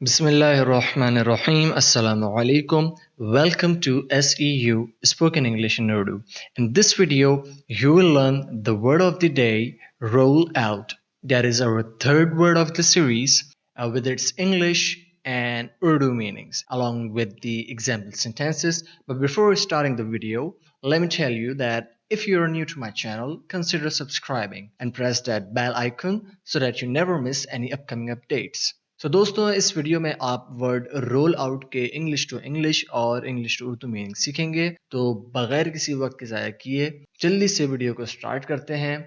Bismillahirrahmanirrahim. Assalamu alaikum. Welcome to SEU Spoken English in Urdu. In this video, you will learn the word of the day, roll out. That is our third word of the series with its English and Urdu meanings along with the example sentences. But before starting the video, let me tell you that if you are new to my channel, consider subscribing and press that bell icon so that you never miss any upcoming updates. دوستوں اس video میں آپ word role out کے English to English اور English to Urdu meaning سیکھیں گے. تو بغیر کسی وقت کے ضائع کیے جلدی سے ویڈیو کو سٹارٹ کرتے ہیں.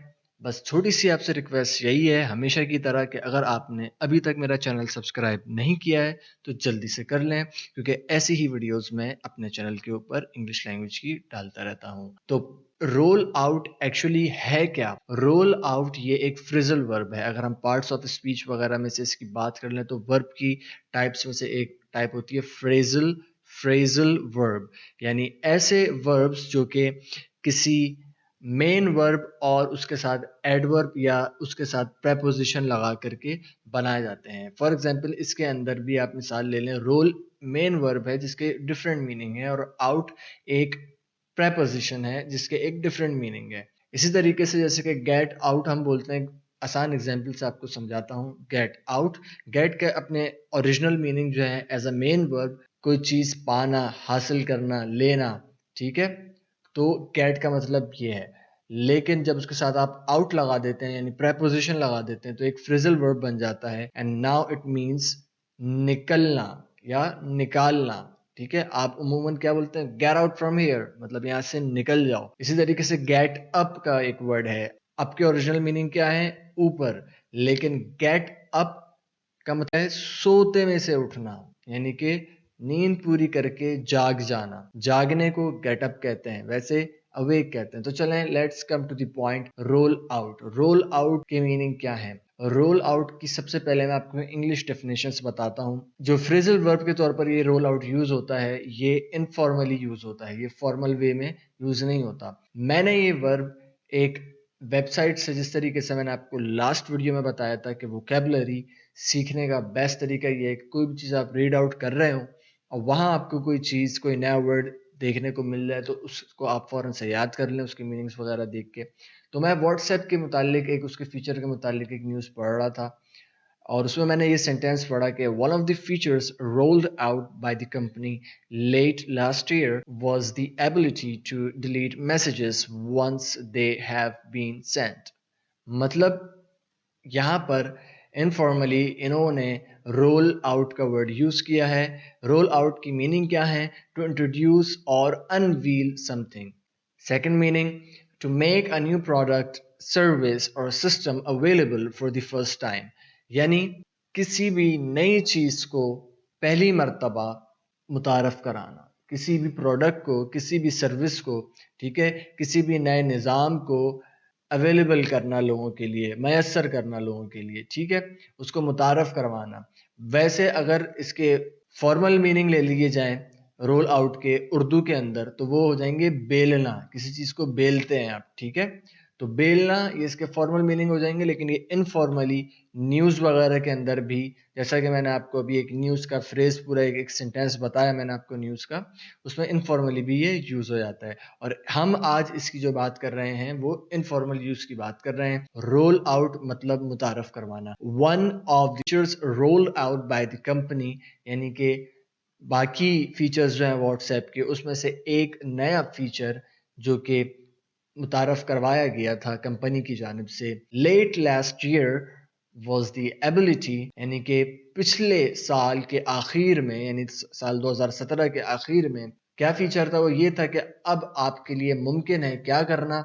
بس چھوٹی سی آپ سے ریکویسٹ یہی ہے ہمیشہ کی طرح کہ اگر آپ نے ابھی تک میرا چینل سبسکرائب نہیں کیا ہے تو جلدی سے کر لیں، کیونکہ ایسی ہی ویڈیوز میں اپنے چینل کے اوپر انگلش لینگویج کی ڈالتا رہتا ہوں. تو رول آؤٹ ایکچولی ہے کیا؟ رول آؤٹ یہ ایک فریزل ورب ہے. اگر ہم پارٹس آف اسپیچ وغیرہ میں سے اس کی بات کر لیں تو ورب کی ٹائپس میں سے ایک ٹائپ ہوتی ہے فریزل ورب، یعنی ایسے وربس جو کہ کسی مین ورب اور اس کے ساتھ ایڈورب یا اس کے ساتھ پریپوزیشن لگا کر کے بنائے جاتے ہیں. فار ایگزامپل اس کے اندر بھی آپ مثال لے لیں، رول مین ورب ہے جس کے ڈفرینٹ میننگ ہے، اور آؤٹ ایک پریپوزیشن ہے جس کے ایک ڈفرینٹ میننگ ہے. اسی طریقے سے جیسے کہ گیٹ آؤٹ ہم بولتے ہیں، آسان ایگزامپل سے آپ کو سمجھاتا ہوں. گیٹ آؤٹ، گیٹ کا اپنے اوریجنل میننگ جو ہے ایز اے مین ورب کوئی چیز پانا، حاصل کرنا، لینا، ٹھیک ہے. تو گیٹ کا مطلب یہ ہے. لیکن جب اس کے ساتھ آپ آؤٹ لگا دیتے ہیں یعنی پریپوزیشن لگا دیتے ہیں تو ایک فریزل ورب بن جاتا ہے. اینڈ ناؤ اٹ مینس نکلنا یا نکالنا. ٹھیک ہے، آپ عموماً کیا بولتے ہیں؟ گیٹ آؤٹ فرام ہیئر، مطلب یہاں سے نکل جاؤ. اسی طریقے سے گیٹ اپ کا ایک ورڈ ہے. اپ کے اوریجنل میننگ کیا ہے؟ اوپر. لیکن گیٹ اپ کا مطلب ہے سوتے میں سے اٹھنا، یعنی کہ نیند پوری کر کے جاگ جانا. جاگنے کو گیٹ اپ کہتے ہیں، ویسے اویک کہتے ہیں. تو چلیں let's come to the point. Roll out, roll out کی میننگ کیا ہے؟ رول آؤٹ کی سب سے پہلے میں آپ کو انگلش ڈیفینیشنز بتاتا ہوں. جو فریزل ورب کے طور پر یہ رول آؤٹ یوز ہوتا ہے یہ انفارملی یوز ہوتا ہے، یہ فارمل وے میں یوز نہیں ہوتا. میں نے یہ ورب ایک ویب سائٹ سے، جس طریقے سے میں نے آپ کو لاسٹ ویڈیو میں بتایا تھا کہ ووکیبلری سیکھنے کا بیسٹ طریقہ یہ ہے کہ کوئی بھی چیز آپ ریڈ آؤٹ کر رہے ہوں اور وہاں آپ کو کوئی چیز، کوئی نیا ورڈ دیکھنے کو مل جائے تو اس کو آپ فوراً سے یاد کر لیں اس کی میننگز وغیرہ دیکھ کے. تو میں واٹس ایپ کے متعلق ایک اس کے فیچر کے متعلق ایک نیوز پڑھ رہا تھا، اور اس میں نے یہ سینٹینس پڑھا کہ one of the features rolled out by the company late last year was the ability to delete messages once they have been sent. مطلب یہاں پر انفارملی انہوں نے رول آؤٹ کا ورڈ یوز کیا ہے. رول آؤٹ کی میننگ کیا ہے؟ ٹو انٹروڈیوس اور انویل سم تھنگ. Second meaning, to make a new product, service or system available for the first time, یعنی کسی بھی نئی چیز کو پہلی مرتبہ متعارف کرانا، کسی بھی پروڈکٹ کو، کسی بھی سروس کو، ٹھیک ہے، کسی بھی نئے نظام کو اویلیبل کرنا لوگوں کے لیے، میسر کرنا لوگوں کے لیے، ٹھیک ہے، اس کو متعارف کروانا. ویسے اگر اس کے فارمل میننگ لے لیے جائیں رول آؤٹ کے اردو کے اندر تو وہ ہو جائیں گے بیلنا. کسی چیز کو بیلتے ہیں آپ، ٹھیک ہے، تو بیلنا یہ اس کے فارمل میننگ ہو جائیں گے. لیکن یہ انفارملی نیوز وغیرہ کے اندر بھی، جیسا کہ میں نے آپ کو ابھی ایک نیوز کا فریز پورا ایک سینٹینس بتایا میں نے آپ کو نیوز کا، اس میں انفارملی بھی یہ یوز ہو جاتا ہے. اور ہم آج اس کی جو بات کر رہے ہیں وہ انفارمل یوز کی بات کر رہے ہیں. رول آؤٹ مطلب متعارف کروانا. One of the features rolled out by the company, یعنی کہ باقی فیچرز جو ہیں واٹس ایپ کے اس میں سے ایک نیا فیچر جو کہ متعارف کروایا گیا تھا کمپنی کی جانب سے late last year was the ability, یعنی کہ پچھلے سال کے آخر میں، یعنی سال 2017 کے آخر میں کیا فیچر تھا؟ وہ یہ تھا کہ اب آپ کے لیے ممکن ہے کیا کرنا؟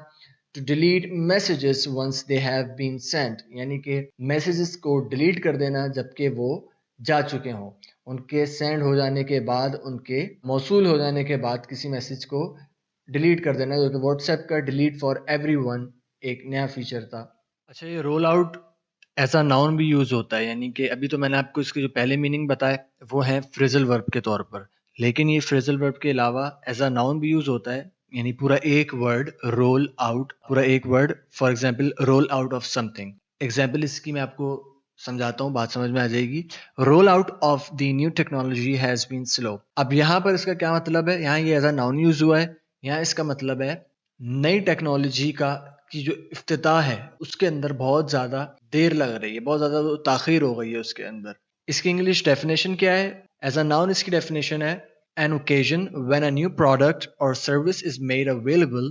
To delete messages once they have been sent, یعنی کہ میسیجز کو ڈیلیٹ کر دینا جبکہ وہ جا چکے ہوں. ان کے سینڈ ہو جانے کے بعد، ان کے موصول ہو جانے کے بعد کسی میسیج کو ڈیلیٹ کر دینا، جو کہ واٹس ایپ کا ڈیلیٹ فار ایوری ون ایک نیا فیچر تھا. اچھا، یہ roll out as a known بھی یوز ہوتا ہے، یعنی کہ ابھی تو میں نے آپ کو اس کے جو پہلے میننگ بتائے وہ ہیں فریزل ورب کے طور پر، لیکن یہ فریزل ورب کے علاوہ ایز اے ناؤن بھی یوز ہوتا ہے. یعنی پورا ایک ورڈ رول آؤٹ، پورا ایک word, for example roll out of سم تھنگ. ایگزامپل اس کی میں آپ کو سمجھاتا ہوں، بات سمجھ میں آ جائے گی. Roll out of the new technology has been slow. اب یہاں پر اس کا کیا مطلب ہے؟ یہاں یہ ایز اے ناؤن یوز ہوا ہے. یہاں اس کا مطلب ہے نئی ٹیکنالوجی کی جو افتتاح ہے اس کے اندر بہت زیادہ دیر لگ رہی ہے، بہت زیادہ تاخیر ہو گئی ہے اس کے اندر. اس کی انگلش ڈیفینیشن کیا ہے؟ ایز اے ناؤن اس کی ڈیفینیشن ہے an occasion when a new product or service is made available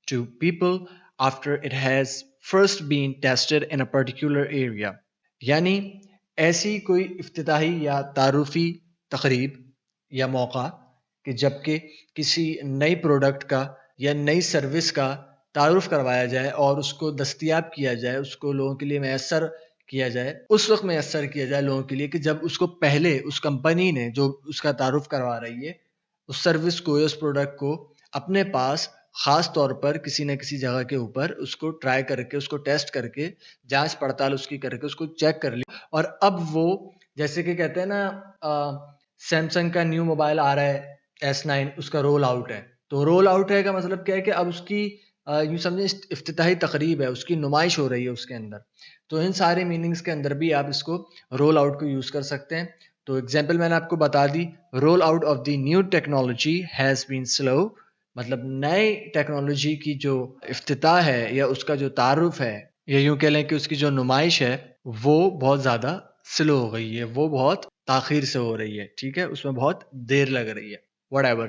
to people after it has first been tested in a particular area. یعنی ایسی کوئی افتتاحی یا تعارفی تقریب یا موقع کہ جب کہ کسی نئی پروڈکٹ کا یا نئی سروس کا تعارف کروایا جائے اور اس کو دستیاب کیا جائے، اس کو لوگوں کے لیے میسر کیا جائے، اس وقت میسر کیا جائے لوگوں کے لیے کہ جب اس کو پہلے اس کمپنی نے جو اس کا تعارف کروا رہی ہے اس سروس کو یا اس پروڈکٹ کو اپنے پاس خاص طور پر کسی نہ کسی جگہ کے اوپر اس کو ٹرائی کر کے، اس کو ٹیسٹ کر کے، جانچ پڑتال اس کی کر کے اس کو چیک کر لی. اور اب وہ جیسے کہ کہتے ہیں نا سیمسنگ کا نیو موبائل آ رہا ہے S9، اس کا رول آؤٹ ہے. تو رول آؤٹ ہے کا مطلب کیا ہے کہ اب اس کی یوں سمجھیں افتتاحی تقریب ہے، اس کی نمائش ہو رہی ہے اس کے اندر. تو ان سارے میننگز کے اندر بھی آپ اس کو رول آؤٹ کو یوز کر سکتے ہیں. تو ایگزامپل میں نے آپ کو بتا دی، roll out of the new technology has been slow, مطلب نئے ٹیکنالوجی کی جو افتتاح ہے یا اس کا جو تعارف ہے یا یوں کہہ لیں کہ اس کی جو نمائش ہے وہ بہت زیادہ سلو ہو گئی ہے، وہ بہت تاخیر سے ہو رہی ہے. ٹھیک ہے، اس میں بہت دیر لگ رہی ہے، وٹ ایور.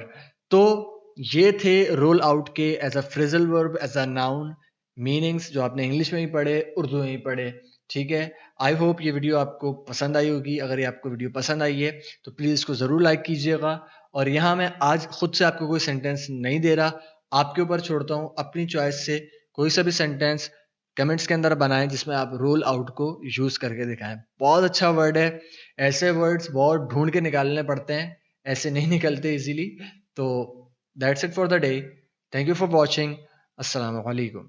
تو یہ تھے رول آؤٹ کے ایز اے فریزل ورب، ایز اے ناؤن میننگس جو آپ نے انگلش میں ہی پڑھے، اردو میں ہی پڑھے. ٹھیک ہے، آئی ہوپ یہ ویڈیو آپ کو پسند آئی ہوگی. اگر یہ آپ کو ویڈیو پسند آئی ہے تو پلیز اس کو ضرور لائک کیجیے گا. اور یہاں میں آج خود سے آپ کو کوئی سینٹینس نہیں دے رہا، آپ کے اوپر چھوڑتا ہوں اپنی چوائس سے کوئی سا بھی سینٹینس کمنٹس کے اندر بنائیں جس میں آپ رول آؤٹ کو یوز کر کے دکھائیں. بہت اچھا ورڈ ہے، ایسے ورڈز بہت ڈھونڈ کے نکالنے پڑتے ہیں، ایسے نہیں نکلتے ایزیلی. تو that's it for the day. Thank you for watching. السلام علیکم.